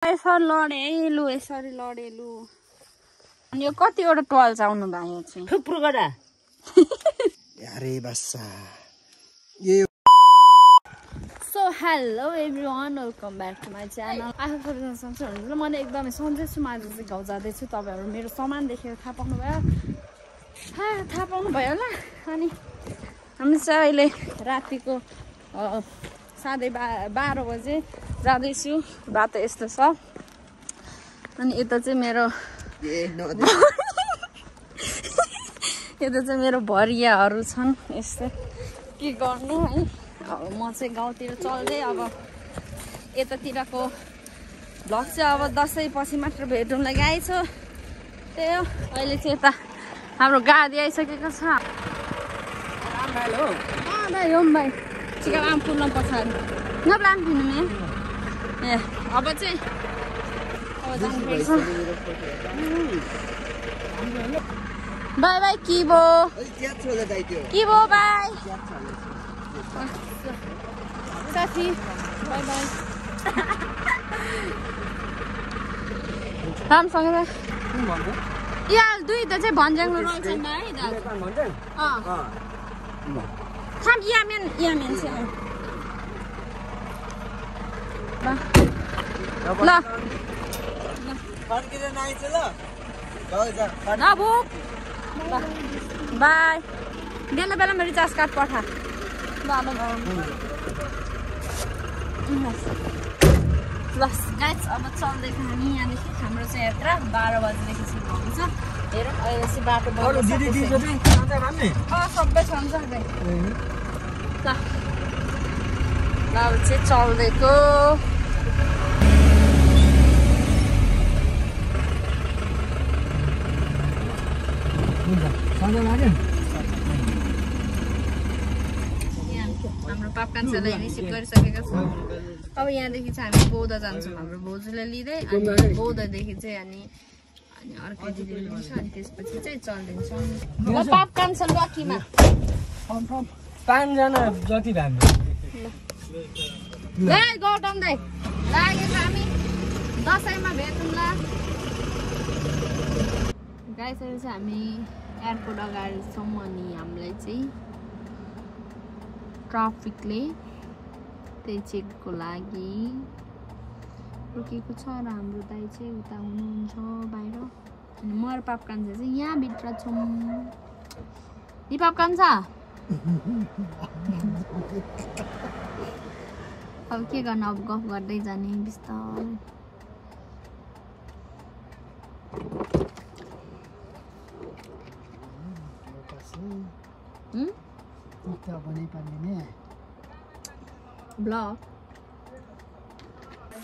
यसरी लडे लु यसरी लडे लु अनि यो कतिवटा टोल आउनु भयो चाहिँ थुप्रो गरा अरे बस्सा ये सो hello everyone welcome back to my channel आशा गरिरहनु सक्नुहुन्छ मैले एकदमै सन्चै छु आज चाहिँ गाउँ जाँदैछु तपाईँहरू मेरो सामान देखेर थाहा पाउनु भयो होला अनि हामी चाहिँ अहिले रातिको 12:30 बजे जाँदैछु बाटो यस्तो छ अनि यता चाहिँ मेरो भरियाहरू छन् यस्तो के गर्नु है अब म चाहिँ गाउँतिर चल्दै अब यतातिरको भ्लग चाहिँ अब दसैँ पछि मात्र भेटौँ लागि आएछु त्यही हो अहिले चाहिँ यता हाम्रो गाडी आइसकेको छ भाइ हो भाइ चिका आम फुल्न पछाडि नप्लाम फिर्नु ए अब चाहिँ जानुपर्छ बाई बाई किबो बाई साथी बाई बाई रामसँग यहाँ दुईवटा चाहिँ भन्ज्याङ रहेछ नि है थाम यामेन चाहिँ ल बाई बेला बेलामा रिचार्ज कार्ड पठा बस गाइस अब चल्दैछ हामी यहाँदेखि हाम्रो चाहिँ यात्रा 12 बजेदेखि सुरु हुन्छ हेरौँ अहिले चाहिँ बाटो सबै छन्छ ल अब चाहिँ चल्दैको हाम्रो पापकान्छालाई रिसिभ गरिसकेको छ अब यहाँदेखि चाहिँ हामी बौद्ध जान्छौँ हाम्रो बोजूले लिँदै अनि बौद्धदेखि चाहिँ अनि अर्को दिदी लिन्छ अनि त्यसपछि चाहिँ चल्दिन्छौँ पापकान्छा लकीमा 5 जना जति धान्नु ल गौतम दाइ लागेको हामी दसैँमा भेटौँला गाइसहरू चाहिँ हामी एयरपोर्ट अगाडि छौँ अनि हामीलाई चाहिँ ट्राफिकले त्यही चेकको लागि रोकेको छ र हाम्रो दाइ चाहिँ उता हुनुहुन्छ बाहिर अनि म र पापकान्छा चाहिँ यहाँभित्र छौँ नि पापकान्छा अब के गर्नु अब गफ गर्दै जाने बिस्तारै ब्लग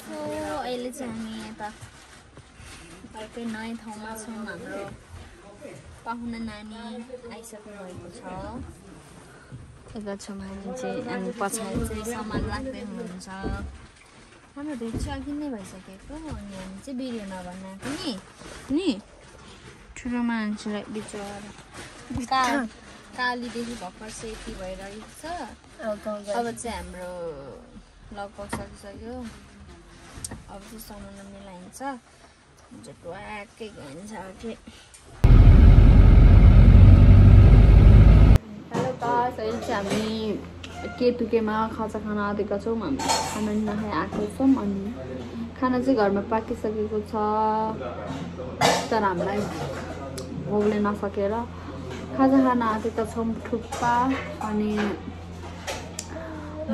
सो अहिले चाहिँ हामी यता अर्कै नयाँ ठाउँमा छौँ हाम्रो पाहुना नानी आइसक्नु भएको छ यता छौँ हामी चाहिँ अनि पछाडि चाहिँ सामान राख्दै हुनुहुन्छ हाम्रो भेट चाहिँ अघि नै भइसकेको अनि हामी चाहिँ भिडियो नबनाएको नि ठुलो मान्छेलाई बिचरा कालीदेखि भर्खर सेती भइरहेको छ अब चाहिँ हाम्रो लगभग सकिसक्यो अब चाहिँ सामान मिलाइन्छ ट्वाक्कै गइन्छ हेलो गाइस अहिले चाहिँ हामी केतुकेमा खाजा खान आँटेका छौँ हामी खाना नखाइ आएको छौँ अनि खाना चाहिँ घरमा पाकिसकेको छ तर हामीलाई भोकले नसकेर खाजा खान आँटेका छौँ थुक्पा अनि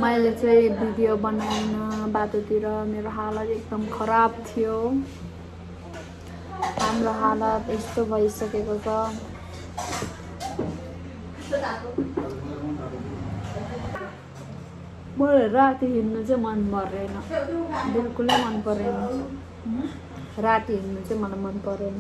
मैले चाहिँ भिडियो बनाइन बाटोतिर मेरो हालत एकदम खराब थियो हाम्रो हालत यस्तो भइसकेको छ मलाई राति हिँड्नु चाहिँ मन परेन बिल्कुलै मन परेन राति हिँड्नु चाहिँ मलाई मन परेन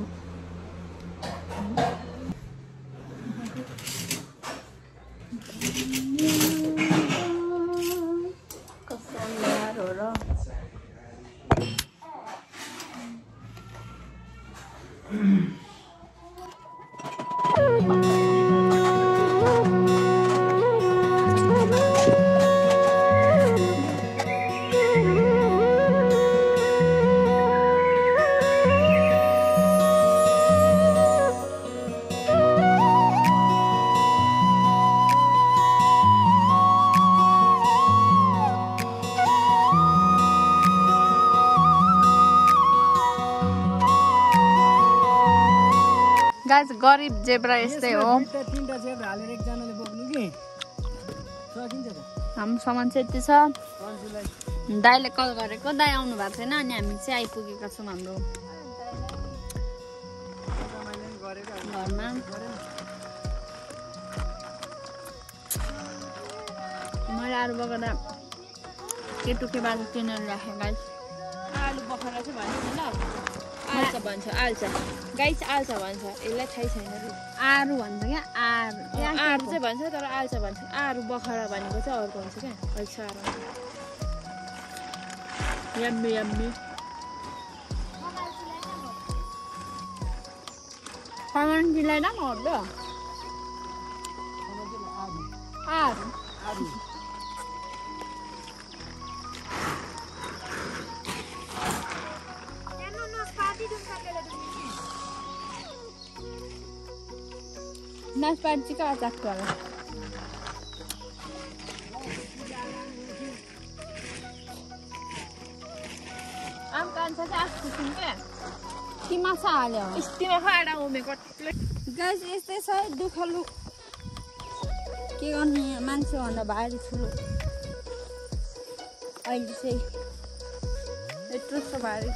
गाइस गरिब जेब्रा यस्तै हो तीनटा जेब्रा हालेर एकजनाले बोक्नु कि सकिन्छ त हाम्रो सामान चाहिँ यति छ दाइले कल गरेको दाइ आउनु भएको छैन अनि हामी चाहिँ आइपुगेका छौँ हाम्रो घरमा मैले आलु बगडा केटुके बाजा किनेर राखेँ गाइस आलु बखरा चाहिँ भन्छ ल आल्चा भन्छ आल्चा गाइस आल्चा भन्छ यसलाई थाहै छैन आरु भन्छ क्या आरु चाहिँ भन्छ तर आल्चा भन्छ आरु बखरा भनेको चाहिँ अर्को हुन्छ क्या अलिक साह्रो यम्मी यम्मी सामान मिलाइदा पनि हट्दो आरु नाचपाती चाहिँ कहाँ चाख्छु होला आम कान्छ चाहिँ आएको छौँ क्या कि माछा हाल्यो स्टीमा खाएर उमेको गाइस यस्तै छ दुःख लु के गर्ने मान्छे भन्दा भारी ठुलो अहिले चाहिँ यत्रो छ भारी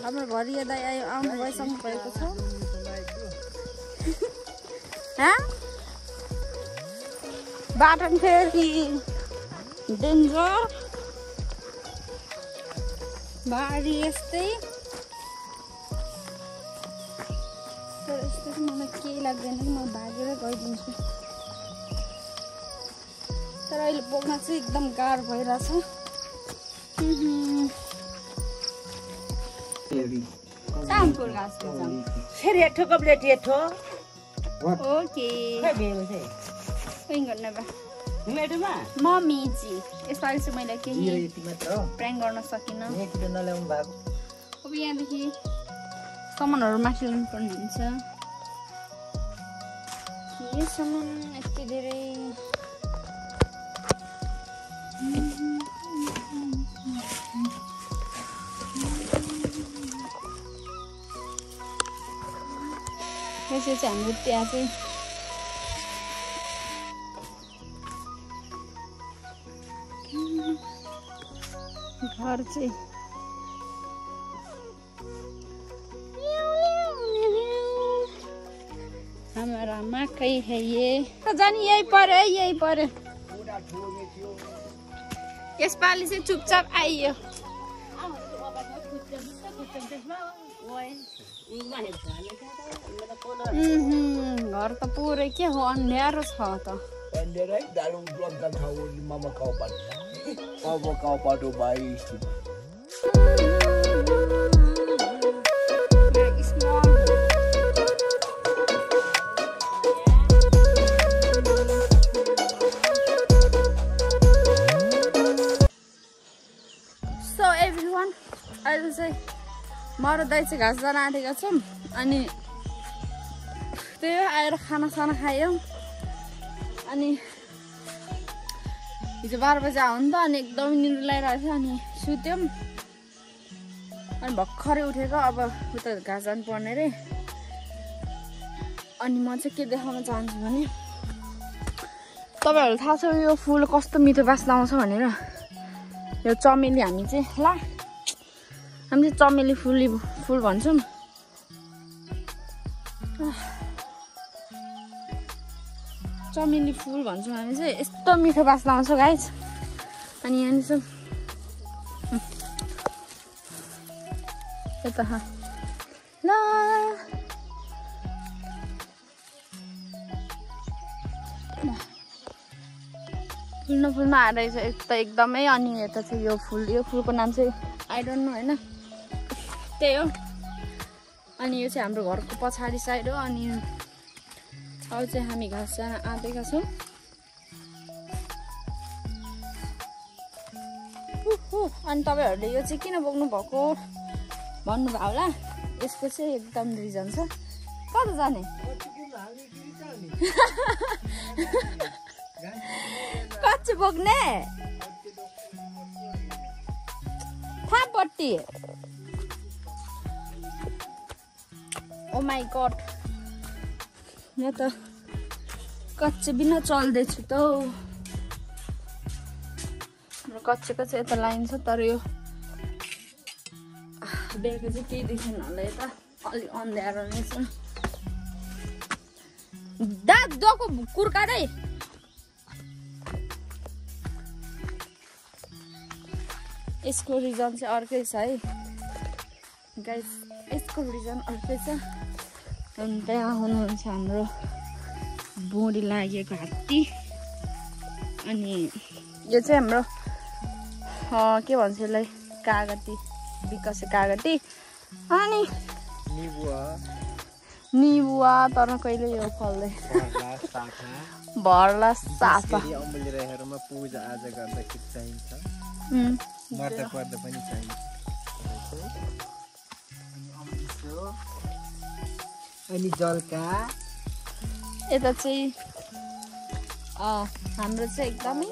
हाम्रो भरिया दाइ आयो आउनु भइसक्नु भएको छ बाटो फेरि डेन्जर भारी यस्तै तर यस्तो चाहिँ मलाई केही लाग्दैन कि म भागेर गइदिन्छु तर अहिले बोक्न चाहिँ एकदम गाह्रो भइरहेछ Campur gasto. Sereto completo. Okay. Enggak napa. Nggak mah. Mommy ji. यसपालि चाहिँ मैले केही प्र्याङ्क गर्न सकिनँ अब यहाँदेखि सामानहरू माथि ल्याउनु पर्ने हुन्छ के सामान यति धेरै यसो चाहिँ हाम्रो त्यहाँ चाहिँ घर चाहिँ हमारा मकै है ये जानी यही पर्यो यसपालि चाहिँ चुपचाप आइयो घर त पुरै के हो अन्ध्यारो छ त अन्ध्यारै दालु ब्लक ठाउँ मामा काउपाट अब काउपाटो बाई सो एभ्रीवान अहिले चाहिँ म र दाइ चाहिँ घाँस जान आँटेका छौँ अनि त्यही आएर खानासाना खायो अनि हिजो 12 बजे आयो नि त अनि एकदमै निन्द्रा लागिरहेको थियो अनि सुत्यौँ अनि भर्खरै उठेको अब उता घाँस जानु पर्ने रे अनि म चाहिँ के देखाउन चाहन्छु भने तपाईँहरूलाई थाहा छ यो फुल कस्तो मिठो बास्ना आउँछ भनेर यो चमेली हामी चाहिँ हामी चाहिँ चमेली फुल भन्छौँ चमेली फुल भन्छौँ हामी चाहिँ यस्तो मिठो बास्ना आउँछ गाइस अनि यहाँनिर चाहिँ यता ल फुल्न आएर यता एकदमै अनि यता चाहिँ यो फुलको नाम चाहिँ आई डोन्ट नो होइन त्यही हो अनि यो चाहिँ हाम्रो घरको पछाडि साइड हो अनि अब चाहिँ हामी घाँस जान आँटेका छौँ अनि तपाईँहरूले यो चाहिँ किन बोक्नु भएको भन्नुभयो होला यसको चाहिँ एकदम रिजन छ कता जाने कच्ची बोक्ने थापट्टि ओ माई गॉड म त कच्चे बिना चल्दैछु त कच्चे यता लाइन छ तर यो बेलुका चाहिँ केही देखेन होला यता अलि अँध्यारो नै छ दाद दको कुर्कादै यसको रिजन चाहिँ अर्कै छ है गाइस यसको रिजन अर्कै छ अनि त्यहाँ हुनुहुन्छ हाम्रो बोडी लागेको हात्ती अनि यो चाहिँ हाम्रो के भन्छ यसलाई कागती विकसे कागती अनि निबुवा तर कहिले यो फल्दै भर्ला साफा पूजा आज गर्दाखेरि चाहिन्छ मर्दा पर्दा पनि चाहिन्छ अनि जलका यता चाहिँ हाम्रो चाहिँ एकदमै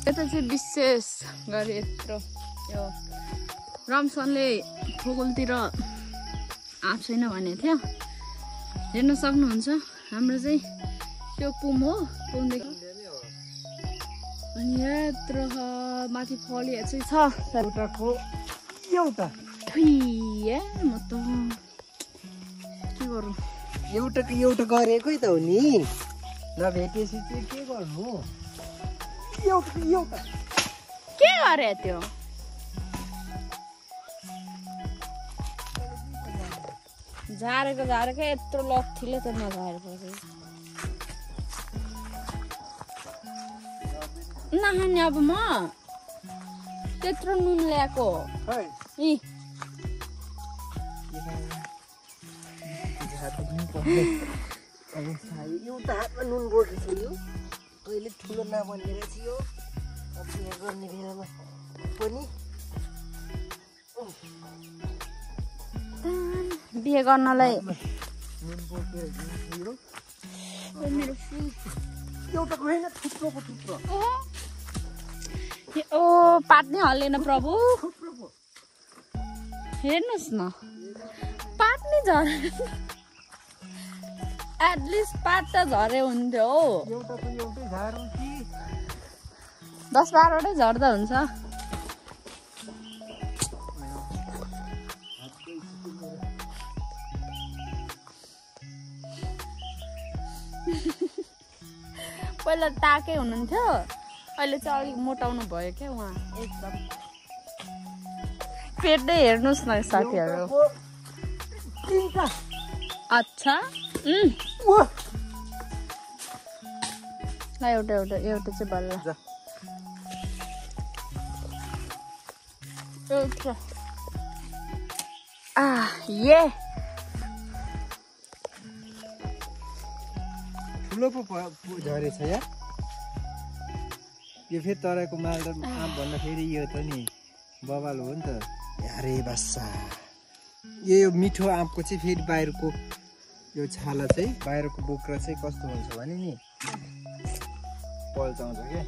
यता चाहिँ विशेष गरी यत्रो यो रमसनले फोगलतिर आँप छैन भनेको थियो हेर्न सक्नुहुन्छ हाम्रो चाहिँ त्यो पुम हो पुमदेखि अनि यत्रो माथि फलिया चाहिँ छ एउटाको एउटा म त के गरौँ एउटाको एउटा गरेकै त हो नि नभेटेपछि चाहिँ के गर्नु एउटा के गरे त्यो झारेको यत्रो लत्थीले त नझारेपछि नखाने अब म त्यत्रो नुन ल्याएको एउटा हातमा नुन बोकेको छु यो अहिले ठुलो नबनेर चाहिँ यो बिहे गर्ने बेलामा पनि बिहे गर्नलाई नुन बोकेर यो मेरो फुल एउटाको होइन थुप्रोको थुप्रो ओ पाट्नै हल्लेन प्रभु हेर्नुहोस् न पाट्नै झरे एटलिस्ट पाट त झरे हुन्थ्यो हो एउटाको एउटै झारौँ कि 10-12 वटै झर्दा हुन्छ पहिला ताकै हुनुहुन्थ्यो अहिले चाहिँ अलिक मोटाउनु भयो क्या उहाँ एकदम पेटै हेर्नुहोस् न साथीहरू अच्छा एउटा चाहिँ बल्ल ये ठुलो पो झरेछ या यो फेरि तराईको मालदा आँप भन्दा फेरि यो त नि बबाल हो नि त अरे बासा यो मिठो आँपको चाहिँ फेरि बाहिरको यो छाला चाहिँ बाहिरको बोक्रा चाहिँ कस्तो हुन्छ भने नि पल्चाउँछ क्या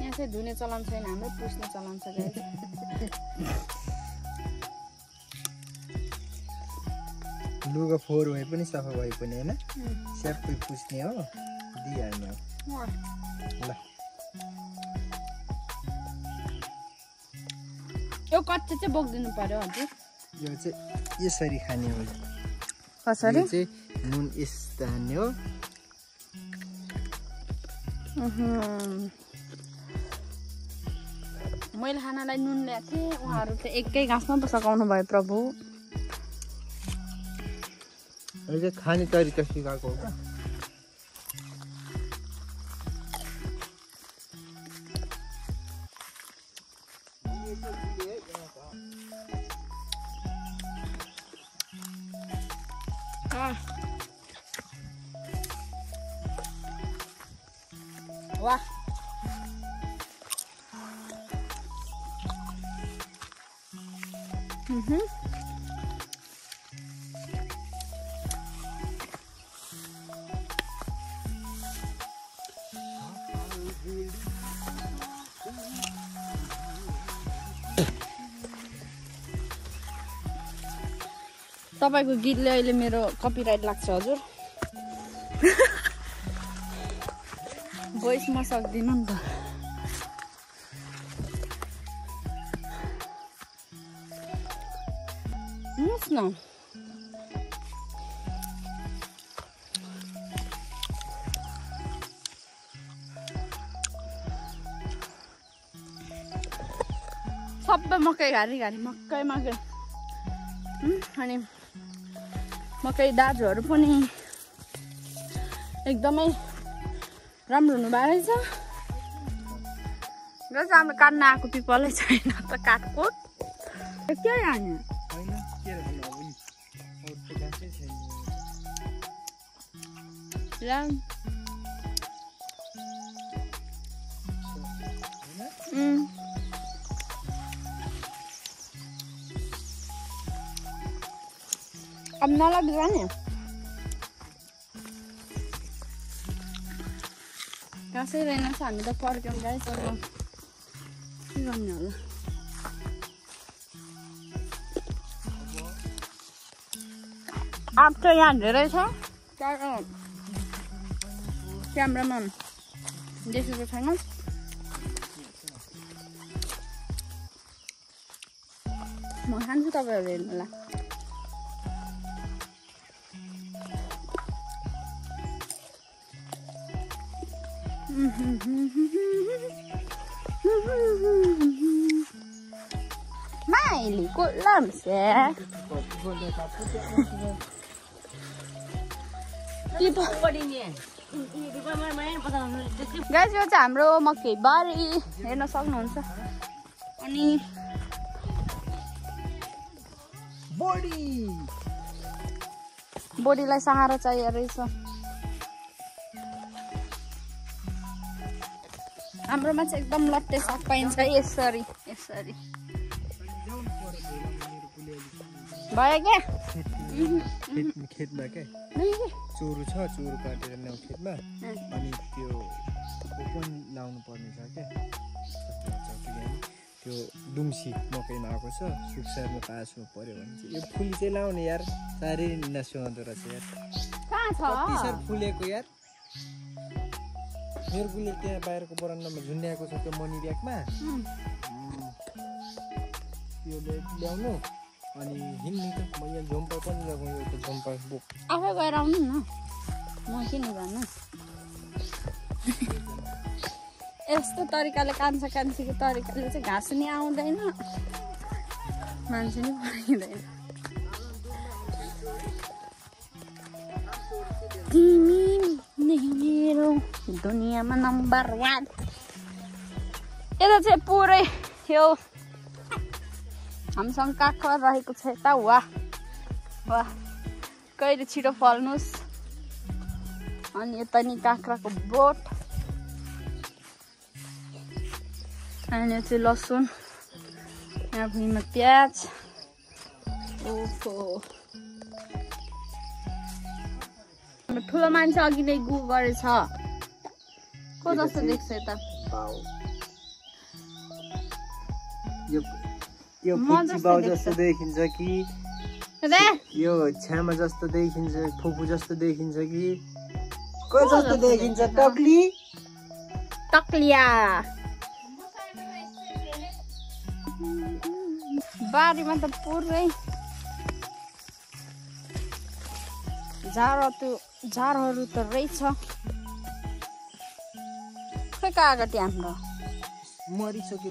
यहाँ चाहिँ धुने चलन छैन हाम्रो पुस्ने चलन छ गाइस लुगा फोहोर भए पनि सफा भए पनि होइन स्यापै पुस्ने हो दिइहाल्ने हो ल यो कच्चे चाहिँ बोकिदिनु पर्यो हजुर यो चाहिँ यसरी खाने हो कसरी यो चाहिँ नुन यस्तो हान्ने हो मैले खानालाई नुन ल्याएको थिएँ उहाँहरू चाहिँ एकै घाँसमा पो सघाउनु भयो प्रभु अहिले खाने तरिका सिकाएको हो वाह तपाईको गीतले अहिले मेरो कपिराइट लाग्छ हजुर भोइस म सक्दिनँ नि त हेर्नुहोस् न सबै मकै घारी मकै अनि मकै दाजुहरू पनि एकदमै राम्रो हुनुभएको रहेछ र चाहिँ हाम्रो काट्न आएको पिपलै छैन त काठको के हान्यो अब नलाग्छ नि घाँसै रहेनछ हामी त पर्क्यौँ गाइस अब के गर्ने होला आँप चाहिँ यहाँ धेरै छ तर क्यामेरामा देखेको छैन म खान्छु तपाईँहरू हेर्नुलाई Mailiku lamse. गाइस यो चाहिँ हाम्रो मकै बारी हेर्न सक्नुहुन्छ अनि बोडीलाई सहारा चाहियो रहेछ हाम्रोमा चाहिँ एकदम लट्टे साग पाइन्छ यसरी यसरी भयो क्या खेतमा क्या चोरु छ चोरु काटेर ल्याउ खेतमा अनि त्यो ओपन लाउनु पर्ने छ क्या त्यो दुम्सी मकैमा आएको छ सुक्सारमा पासमा पर्यो भने चाहिँ यो फुल चाहिँ लाउने यार साह्रै नसुहाउँदो रहेछ यार कहाँ छ कति साह्रो फुलेको यार मेरो गुले त्यहाँ बाहिरको बरन्डामा झुन्ड्याएको छ त्यो मनी ब्यागमा त्यो ल्याउनु अनि हिँड्ने त म यहाँ झुम्पर पनि लगाउँ यो त झुम्पर बोक आफै गएर आउनु न म किन जानु यस्तो तरिकाले कान्छा कान्छीको तरिकाले चाहिँ घाँस नि आउँदैन मान्छे नि पाइँदैन तिमी नै मेरो दुनियाँमा नम्बर 1 यता चाहिँ पुरै यो हामीसँग काँक्रा रहेको छ यता वाह वाह कहिले छिटो फल्नुहोस् अनि यता नि काँक्राको बोट अनि यो चाहिँ लसुन यहाँ भुइँमा प्याज ओहो ठुलो मान्छे अघि नै गु गरेछ को जस्तो देख्छ यता यो पुच्ची बाउ जस्तो देखिन्छ कि यो छ्यामा जस्तो देखिन्छ फुपू जस्तो देखिन्छ कि को जस्तो देखिन्छ टक्ली टक्लिया बारीमा त पुरै झारहरू त रहेछ खै कागती हाम्रो मरिसक्यो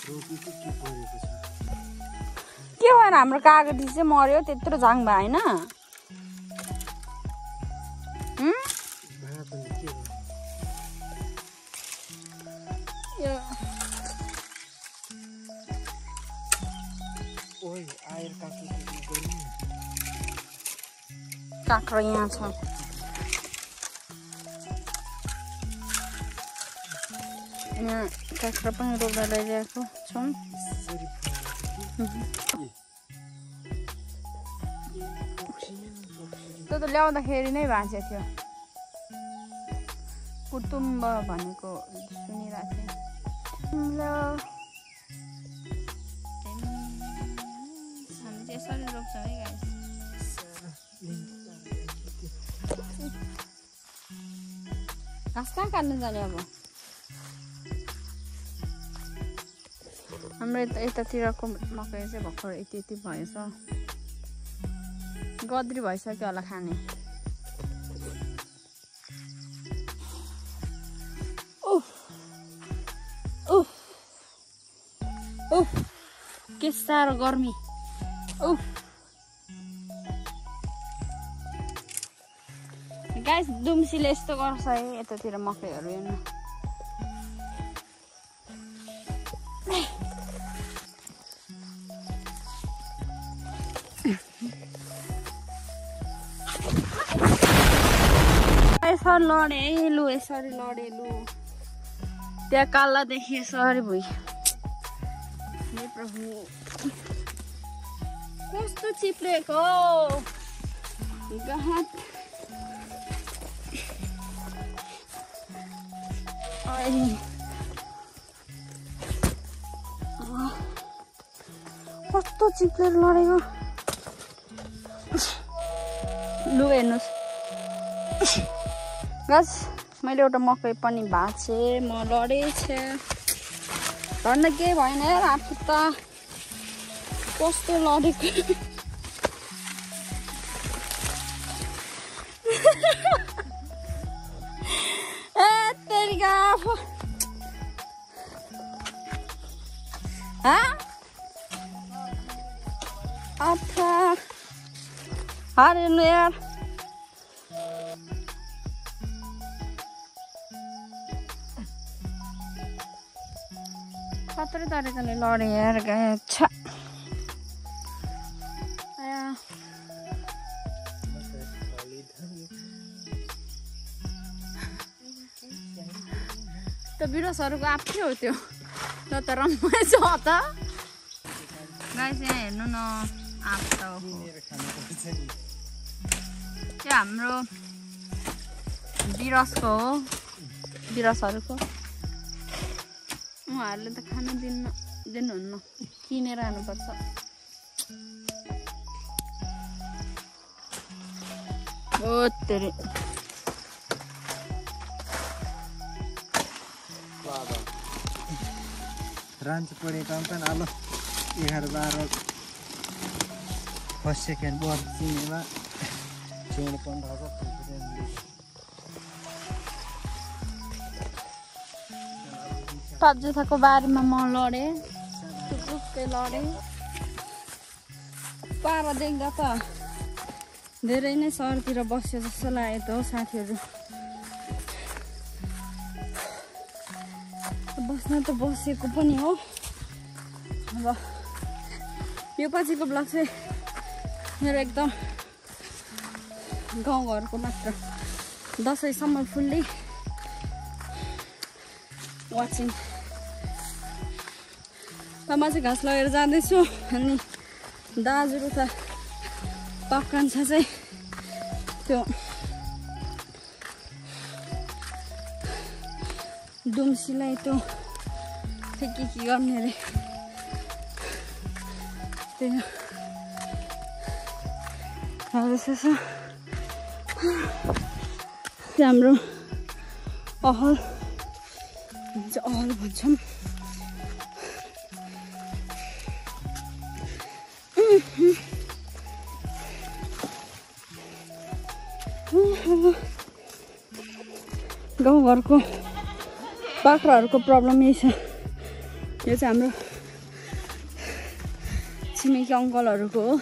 रोपेको के भएन हाम्रो कागती चाहिँ मर्यो त्यत्रो झाङ भयो होइन काँक्रा यहाँ छ यहाँ काँक्रा पनि रोप्दा ल्याइरहेको छौँ त्यो त ल्याउँदाखेरि नै भाँचेको थियो कुटुम्ब भनेको सुनिरहेको थियो छ है गाइस घाँस कहाँ काट्नु जाने अब हाम्रो यतातिरको मकै चाहिँ भर्खर यति भएछ गद्री भइसक्यो होला खाने के साह्रो गर्मी गाइस दुम्सीले यस्तो गर्छ है यतातिर मकैहरू हेर्नु यसरी लडे लु यसरी लडे लु त्यहाँ काला देखिए यसरी भुइँ हे प्रभु कस्तो चिप्लेको गहत कस्तो चिप्लेर लडेको लु हेर्नुहोस् गाइस मैले एउटा मकै पनि भाँचे म लडेछ झन् केही भएन यार हात खुट्टा कस्तो लडेको ए तेरिका अच्छा हारेनु यार खतरे तरिकाले लडे यार गएछ त्यो बिरसहरूको आफ्नै हो त्यो ल त रमाइलो छ त गाइस यहाँ हेर्नु न आँप त त्यो हाम्रो बिरसको हो बिरसहरूको उहाँहरूले त खान दिनुहुन्न किनेर खानुपर्छ ओ तेरे रान्छ पढेको पनि आलो 11-12 फर्स्ट सेकेन्ड बोर्ड चिनेमा चिने पनि भएको टपजुथाको बारेमा म लडेँ टुक्कै लडेँ पारा देख्दा त धेरै नै सहरतिर बस्यो जस्तो लाग्यो त हो साथीहरू बस्न त बसेको पनि हो अब यो पछिको ब्लग चाहिँ मेरो एकदम गाउँघरको मात्र दसैँसम्म फुल्ली वाचिङ म चाहिँ घाँस लगेर जाँदैछु अनि दाजुहरू त पक्कान्छ चाहिँ त्यो दुम्सीलाई त्यो के गर्ने अरे त्यो हाम्रो अहल भन्छौँ गाउँघरको बाख्राहरूको प्रब्लम यही छ यो चाहिँ हाम्रो छिमेकी अङ्कलहरूको हो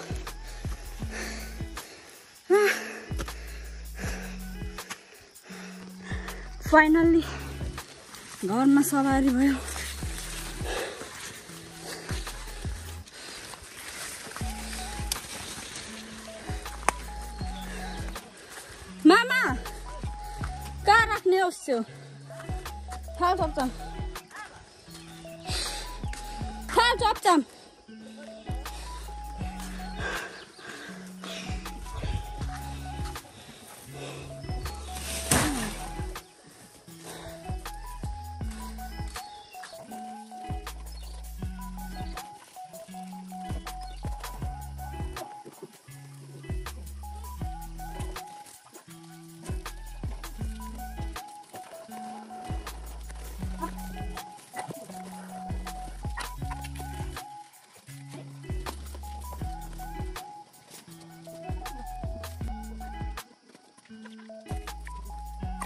फाइनल्ली घरमा सवारी भयो मामा कहाँ राख्ने उसो थाहा चप्चम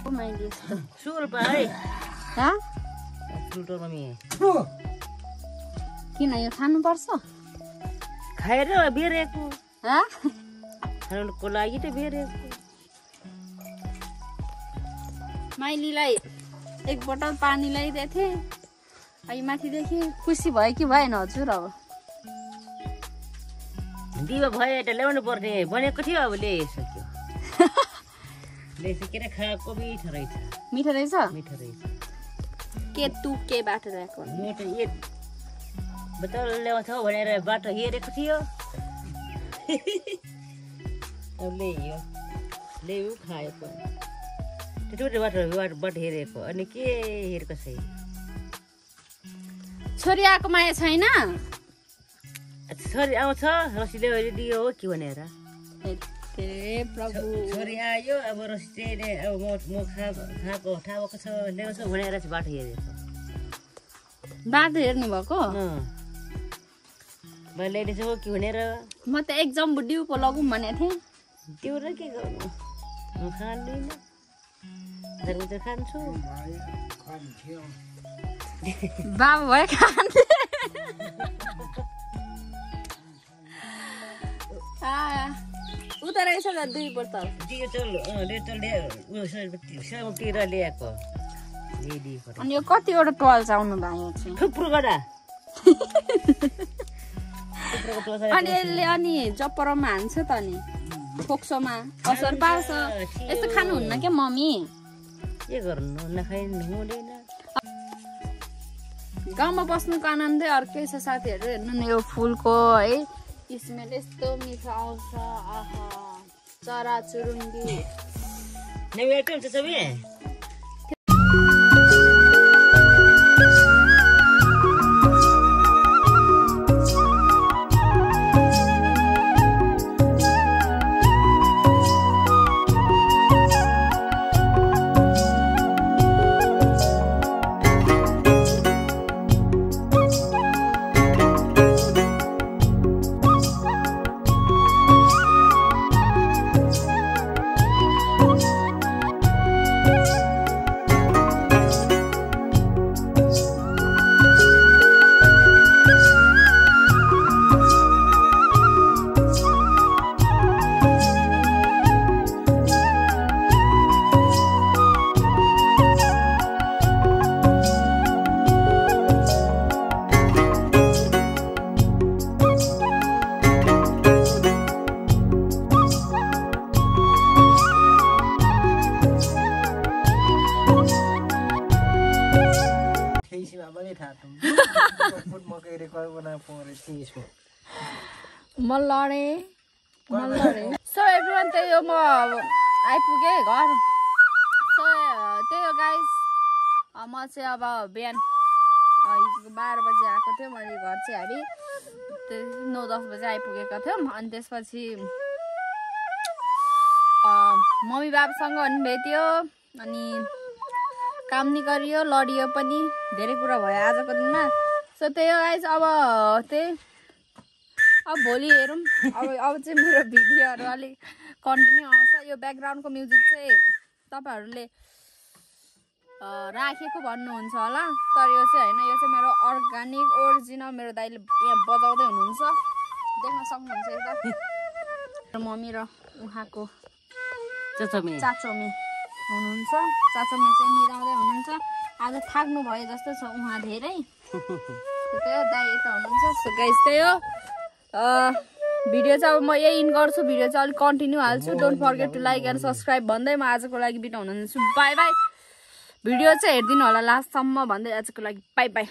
पो मैले यस्तो सुल पाए हँ सुल्टो मम्मी किन यो खानुपर्छ खाएर बेरेको हँ खानुको लागि त बेरेको माइलीलाई एक बोतल पानी ल्याइदिएको थिएँ अहिले माथिदेखि खुसी भयो कि भएन हजुर अब दिवा भयो त ल्याउनु पर्ने बनेको थियो अब ल्याइसक्यो ल्याइसकेर खाएको मिठो रहेछ मिठो रहेछ मिठो रहेछ के तु के बाटो ल्याएको म त एक बोतल ल्याउँछौ भनेर बाटो हेरेको थियो अब ल्यायो खायो पनि त्यो बाटो हेरेको अनि के हेरेको छ छोरी आएको माया छैन छोरी आउँछ रसीले अहिले दियो हो कि भनेर हे प्रभु छोरी आयो अब रसीले अब म खाएको थाहा भएको छ ल्याउँछु भनेर चाहिँ बाटो हेरेको बाटो हेर्नु भएको ल्याइदिएछ हो कि भनेर म त एक्जाम बुढी पो लगौँ भनेको थिएँ त्यो र के गर्नु म खाँदिनँ त खान्छु बाबा भयो खान्थे उता रहेछ त 2 बोतल सामुतिर ल्याएको अनि यो कतिवटा टोल आउनु भयो चाहिँ थुप्रो गर्दा अनि यसले अनि जपरमा हान्छ त नि फोक्सोमा असर पार्छ यस्तो खानुहुन्न क्या मम्मी के गर्नु नखाइनु हुँदैन गाउँमा बस्नुको आनन्दै अर्कै छ साथीहरू हेर्नु न यो फुलको है स्मेल यस्तो मिठो आउँछ आहा चरा चुरुङ्गी नभेट्छ सबै म लडे सो एभ्रिवान त्यही हो म आइपुगेँ घर सो त्यही हो गाइस म चाहिँ अब बिहान 12 बजी आएको थियो मैले घर चाहिँ हामी 9-10 बजी आइपुगेका थियौँ अनि त्यसपछि मम्मी बाबासँग पनि भेट्यो अनि काम नि गरियो लडियो पनि धेरै कुरा भयो आजको दिनमा सो त्यही हो गाइस अब त्यही अब भोलि हेरौँ अब चाहिँ मेरो भिडियोहरू अलिक कन्टिन्यू आउँछ यो ब्याकग्राउन्डको म्युजिक चाहिँ तपाईँहरूले राखेको भन्नुहुन्छ होला तर यो चाहिँ होइन यो चाहिँ मेरो अर्ग्यानिक ओरिजिनल मेरो दाइले यहाँ बजाउँदै हुनुहुन्छ देख्न सक्नुहुन्छ यता मम्मी र उहाँको चाचोमी हुनुहुन्छ चाचोमी चाहिँ मिलाउँदै हुनुहुन्छ आज थाक्नु भयो जस्तो छ उहाँ धेरै त्यही हो दाइ यता हुनुहुन्छ सो गाइस त्यही हो भिडियो चाहिँ अब म यही इन गर्छु भिडियो चाहिँ अलिक कन्टिन्यू हाल्छु don't forget to like and subscribe भन्दै म आजको लागि बिदा हुनुहुन्छ बाई बाई भिडियो चाहिँ हेरिदिनु होला लास्टसम्म भन्दै आजको लागि बाई बाई